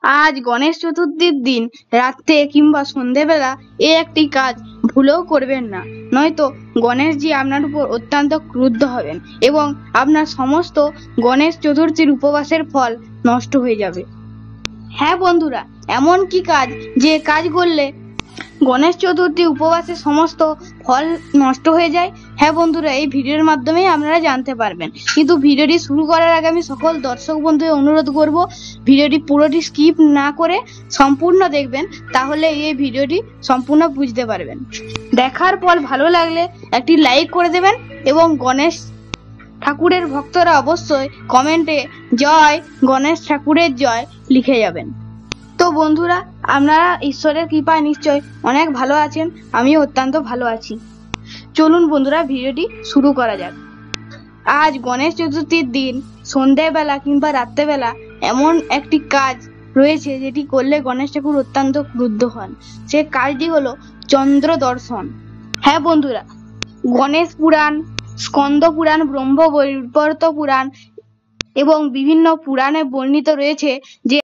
আজ গণেশ চতুর্থীর দিন রাতে কিংবা সন্ধেবেলা এই একটি কাজ ভুলেও করবেন না, নয়তো গণেশজি আপনার উপর অত্যন্ত ক্রুদ্ধ হবেন এবং আপনার সমস্ত গণেশ চতুর্থীর উপবাসের ফল নষ্ট হয়ে যাবে। হ্যাঁ বন্ধুরা, এমন কি কাজ যে কাজ করলে গণেশ চতুর্থী উপবাসে সমস্ত ফল নষ্ট হয়ে যায়? হ্যাঁ বন্ধুরা, এই ভিডিওর মাধ্যমেই আপনারা জানতে পারবেন। কিন্তু ভিডিওটি শুরু করার আগে আমি সকল দর্শক বন্ধুদের অনুরোধ করব, ভিডিওটি পুরোটি স্কিপ না করে সম্পূর্ণ দেখবেন, তাহলে এই ভিডিওটি সম্পূর্ণ বুঝতে পারবেন। দেখার পর ভালো লাগলে একটি লাইক করে দেবেন এবং গণেশ ঠাকুরের ভক্তরা অবশ্যই কমেন্টে জয় গণেশ ঠাকুরের জয় লিখে যাবেন। তো বন্ধুরা, আপনারা ঈশ্বরের কৃপায় নিশ্চয় অনেক ভালো আছেন, আমিও অত্যন্ত ভালো আছি। চলুন বন্ধুরা, ভিডিওটি শুরু করা যাক। আজ গণেশ চতুর্থীর দিন সন্ধ্যেবেলা কিংবা রাত্রেবেলা এমন একটি কাজ রয়েছে যেটি করলে গণেশ ঠাকুর অত্যন্ত ক্রুদ্ধ হন। সে কাজটি হলো চন্দ্র দর্শন। হ্যাঁ বন্ধুরা, গণেশ পুরাণ, স্কন্দ পুরাণ, ব্রহ্ম বৈবর্ত পুরাণ এবং বিভিন্ন পুরাণে বর্ণিত রয়েছে যে